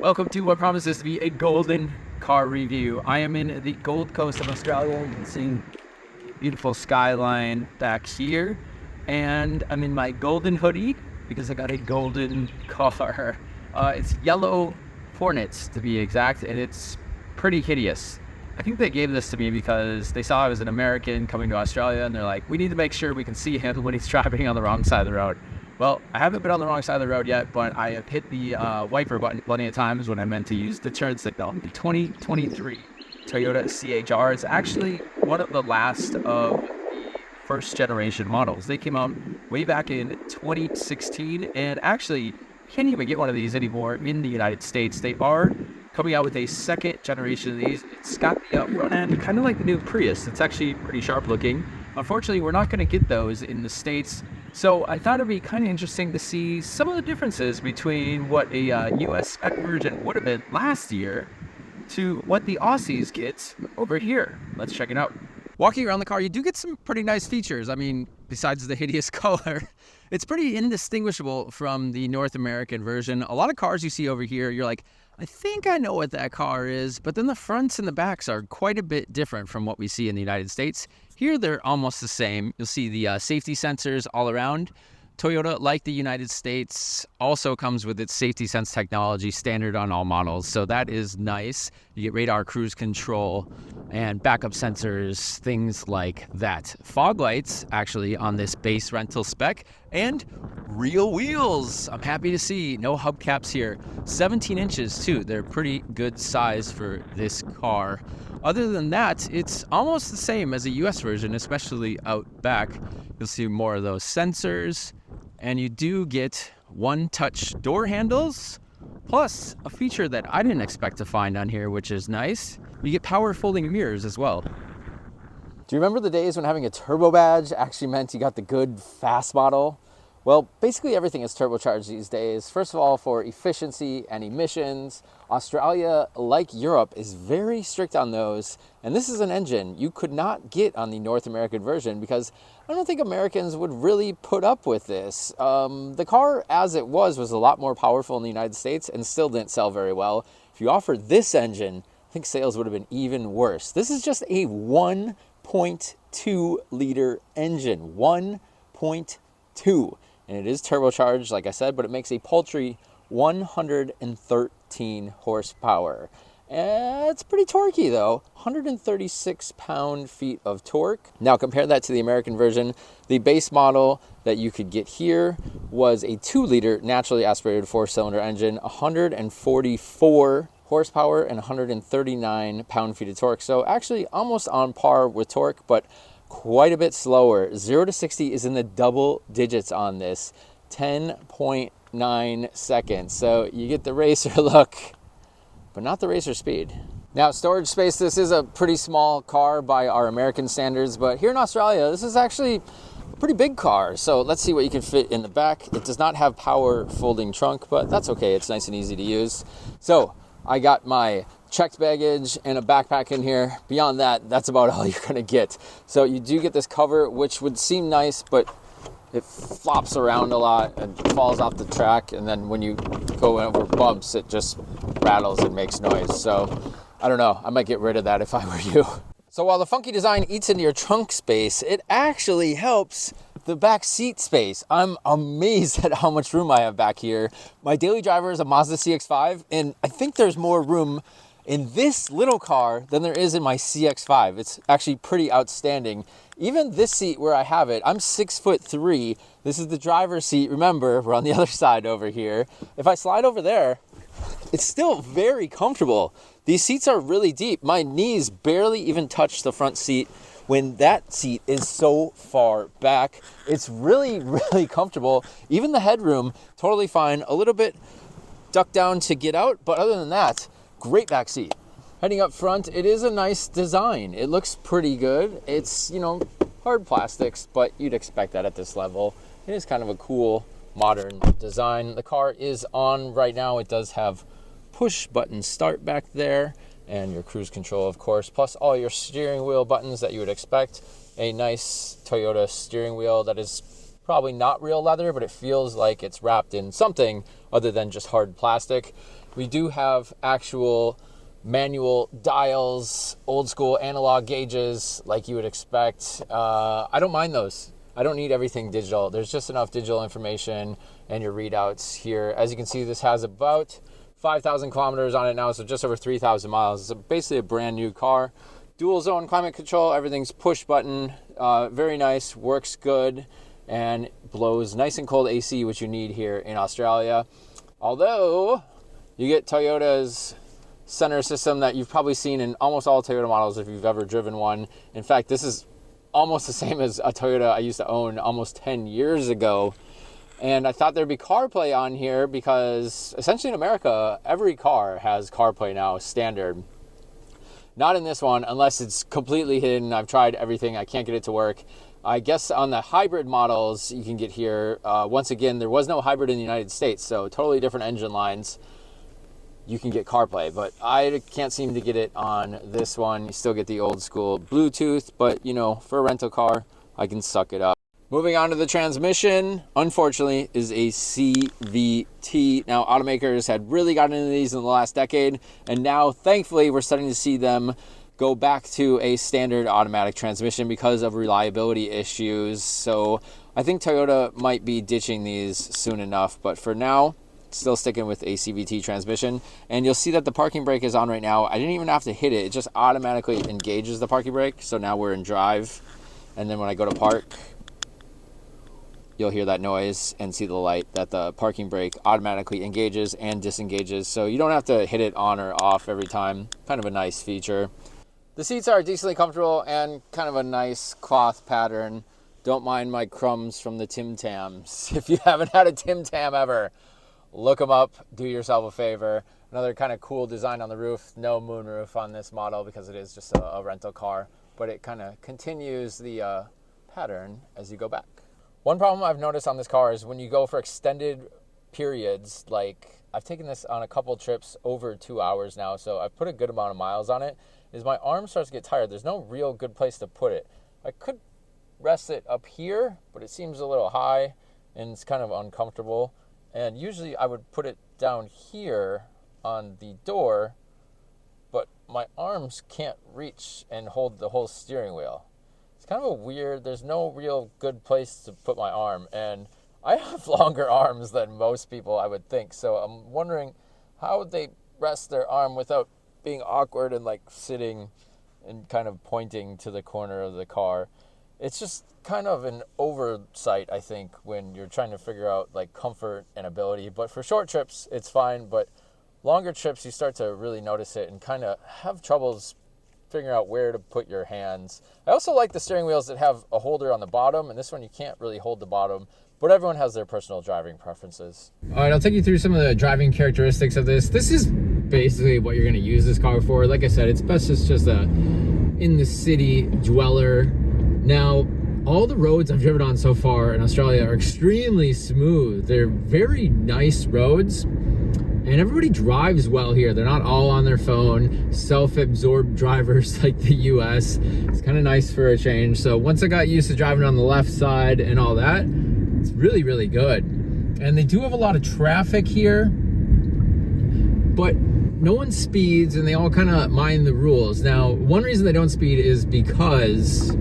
Welcome to what promises to be a golden car review. I am in the Gold Coast of Australia. You can see beautiful skyline back here. And I'm in my golden hoodie because I got a golden car. It's yellow Hornets to be exact, and it's pretty hideous. I think they gave this to me because they saw I was an American coming to Australia, and they're like, we need to make sure we can see him when he's driving on the wrong side of the road. Well, I haven't been on the wrong side of the road yet, but I have hit the wiper button plenty of times when I meant to use the turn signal. The 2023 Toyota CHR is actually one of the last of the first generation models. They came out way back in 2016, and actually you can't even get one of these anymore in the United States. They are coming out with a second generation of these. It's got the front end kind of like the new Prius. It's actually pretty sharp looking. Unfortunately, we're not going to get those in the States. So I thought it'd be kind of interesting to see some of the differences between what a US spec version would have been last year to what the Aussies get over here. Let's check it out. Walking around the car, you do get some pretty nice features. I mean, besides the hideous color, it's pretty indistinguishable from the North American version. A lot of cars you see over here, you're like, I think I know what that car is, but then the fronts and the backs are quite a bit different from what we see in the United States. Here, they're almost the same. You'll see the safety sensors all around. Toyota, like the United States, also comes with its safety sense technology standard on all models, so that is nice. You get radar cruise control and backup sensors, things like that. Fog lights, actually, on this base rental spec, and real wheels. I'm happy to see no hubcaps here. 17 inches, too. They're pretty good size for this car. Other than that, it's almost the same as a US version, especially out back. You'll see more of those sensors, and you do get one-touch door handles, plus a feature that I didn't expect to find on here, which is nice. You get power folding mirrors as well. Do you remember the days when having a turbo badge actually meant you got the good, fast model? Well, basically everything is turbocharged these days. First of all, for efficiency and emissions. Australia, like Europe, is very strict on those. And this is an engine you could not get on the North American version because I don't think Americans would really put up with this. The car, as it was a lot more powerful in the United States and still didn't sell very well. If you offered this engine, I think sales would have been even worse. This is just a 1.2 liter engine, 1.2. And it is turbocharged, like I said, but it makes a paltry 113 horsepower. It's pretty torquey though, 136 pound-feet of torque. Now compare that to the American version. The base model that you could get here was a 2-liter naturally aspirated 4-cylinder engine, 144 horsepower and 139 pound-feet of torque. So actually almost on par with torque, but quite a bit slower. 0 to 60 is in the double digits on this, 10.9 seconds. So you get the racer look, but not the racer speed. Now, storage space, this is a pretty small car by our American standards, but here in Australia, this is actually a pretty big car. So let's see what you can fit in the back. It does not have power folding trunk, but that's okay. It's nice and easy to use. So I got my checked baggage and a backpack in here. Beyond that, that's about all you're gonna get. So you do get this cover, which would seem nice, but it flops around a lot and falls off the track. And then when you go over bumps, it just rattles and makes noise. So I don't know, I might get rid of that if I were you. So while the funky design eats into your trunk space, it actually helps the back seat space. I'm amazed at how much room I have back here. My daily driver is a Mazda CX-5, and I think there's more room in this little car than there is in my CX-5. It's actually pretty outstanding. Even this seat where I have it, I'm 6'3". This is the driver's seat. Remember, we're on the other side over here. If I slide over there, it's still very comfortable. These seats are really deep. My knees barely even touch the front seat when that seat is so far back. It's really, really comfortable. Even the headroom, totally fine. A little bit ducked down to get out, but other than that, great back seat. Heading up front, it is a nice design. It looks pretty good. It's, hard plastics, but you'd expect that at this level. It is kind of a cool, modern design. The car is on right now. It does have push button start back there and your cruise control, of course, plus all your steering wheel buttons that you would expect. A nice Toyota steering wheel that is probably not real leather, but it feels like it's wrapped in something other than just hard plastic. We do have actual manual dials, old school analog gauges like you would expect. I don't mind those. I don't need everything digital. There's just enough digital information and your readouts here. As you can see, this has about 5,000 kilometers on it now, so just over 3,000 miles. It's basically a brand new car. Dual zone climate control, everything's push button, very nice, works good, and blows nice and cold AC, which you need here in Australia. Although you get Toyota's center system that you've probably seen in almost all Toyota models if you've ever driven one. In fact, this is almost the same as a Toyota I used to own almost 10 years ago. And I thought there'd be CarPlay on here because essentially in America, every car has CarPlay now, standard. Not in this one, unless it's completely hidden. I've tried everything. I can't get it to work. I guess on the hybrid models you can get here. Once again, there was no hybrid in the United States, so totally different engine lines. You can get CarPlay, but I can't seem to get it on this one. You still get the old school Bluetooth, but you know, for a rental car, I can suck it up. Moving on to the transmission, unfortunately, is a CVT. Now, automakers had really gotten into these in the last decade, and now, thankfully, we're starting to see them go back to a standard automatic transmission because of reliability issues. So I think Toyota might be ditching these soon enough, but for now, still sticking with a CVT transmission. And you'll see that the parking brake is on right now. I didn't even have to hit it. It just automatically engages the parking brake. So now we're in drive. And then when I go to park, you'll hear that noise and see the light that the parking brake automatically engages and disengages. So you don't have to hit it on or off every time. Kind of a nice feature. The seats are decently comfortable and kind of a nice cloth pattern. Don't mind my crumbs from the Tim Tams. If you haven't had a Tim Tam ever, look them up, do yourself a favor. Another kind of cool design on the roof. No moonroof on this model because it is just a rental car, but it kind of continues the pattern as you go back. One problem I've noticed on this car is when you go for extended periods, like I've taken this on a couple trips over 2 hours now, so I've put a good amount of miles on it, is my arm starts to get tired. There's no real good place to put it. I could rest it up here, but it seems a little high and it's kind of uncomfortable. And usually I would put it down here on the door, but my arms can't reach and hold the whole steering wheel. It's kind of a weird, there's no real good place to put my arm. And I have longer arms than most people, I would think. So I'm wondering how would they rest their arm without being awkward and like sitting and kind of pointing to the corner of the car. It's just kind of an oversight, I think, when you're trying to figure out like comfort and ability. But for short trips, it's fine. But longer trips, you start to really notice it and kind of have troubles figuring out where to put your hands. I also like the steering wheels that have a holder on the bottom, and this one you can't really hold the bottom, but everyone has their personal driving preferences. All right, I'll take you through some of the driving characteristics of this. This is basically what you're going to use this car for. Like I said, it's best as just a in the city dweller. Now, all the roads I've driven on so far in Australia are extremely smooth. They're very nice roads, and everybody drives well here. They're not all on their phone, self-absorbed drivers like the US. It's kind of nice for a change. So once I got used to driving on the left side and all that, it's really, really good. And they do have a lot of traffic here, but no one speeds and they all kind of mind the rules. Now, one reason they don't speed is because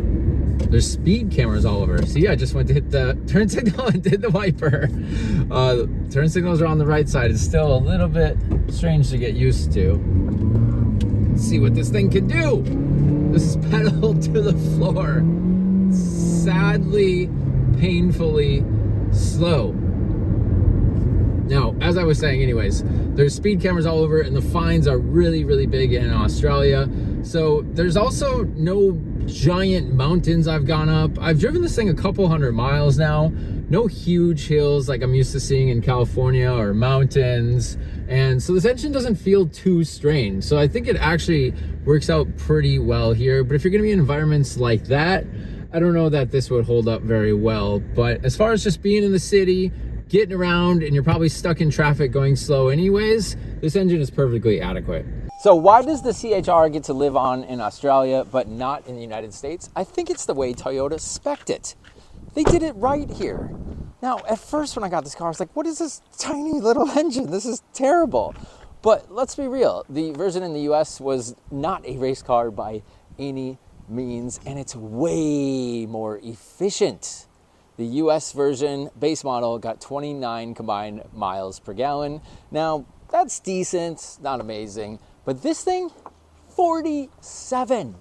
there's speed cameras all over. See, I just went to hit the turn signal and did the wiper. Turn signals are on the right side. It's still a little bit strange to get used to. Let's see what this thing can do. This is pedal to the floor. Sadly, painfully slow. Now, as I was saying anyways, there's speed cameras all over and the fines are really, really big in Australia. So there's also no giant mountains I've gone up. I've driven this thing a couple hundred miles now. No huge hills like I'm used to seeing in California or mountains. And so this engine doesn't feel too strange. So I think it actually works out pretty well here. But if you're gonna be in environments like that, I don't know that this would hold up very well. But as far as just being in the city, getting around, and you're probably stuck in traffic going slow anyways, this engine is perfectly adequate. So why does the CHR get to live on in Australia but not in the United States? I think it's the way Toyota spec'd it. They did it right here. Now, at first when I got this car, I was like, what is this tiny little engine? This is terrible. But let's be real, the version in the US was not a race car by any means, and it's way more efficient. The US version base model got 29 combined miles per gallon. Now, that's decent, not amazing, but this thing, 47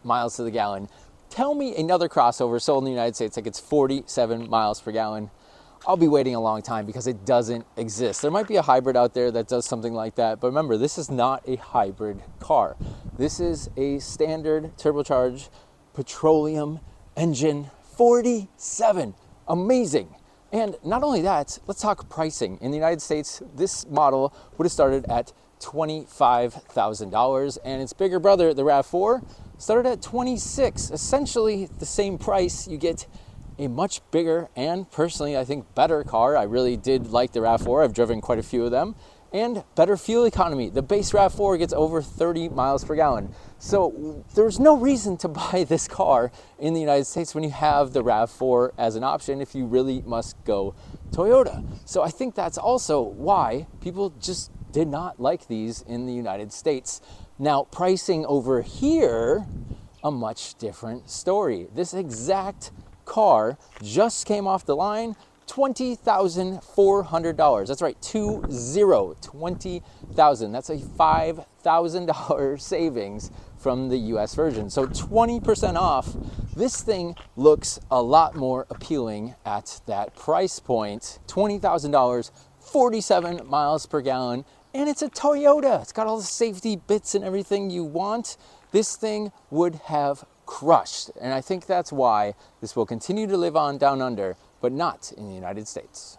miles to the gallon. Tell me another crossover sold in the United States that gets 47 miles per gallon. I'll be waiting a long time because it doesn't exist. There might be a hybrid out there that does something like that, but remember, this is not a hybrid car. This is a standard turbocharged petroleum engine. 47, amazing. And not only that, let's talk pricing. In the United States, this model would have started at $25,000, and its bigger brother, the RAV4, started at $26,000, essentially the same price. You get a much bigger and personally, I think, better car. I really did like the RAV4. I've driven quite a few of them. And better fuel economy. The base RAV4 gets over 30 miles per gallon. So there's no reason to buy this car in the United States when you have the RAV4 as an option if you really must go Toyota. So I think that's also why people just did not like these in the United States. Now, pricing over here, a much different story. This exact car just came off the line, $20,400. That's right, 20,000. That's a $5,000 savings from the US version. So 20% off. This thing looks a lot more appealing at that price point. $20,000, 47 miles per gallon, and it's a Toyota. It's got all the safety bits and everything you want. This thing would have crushed. And I think that's why this will continue to live on down under, but not in the United States.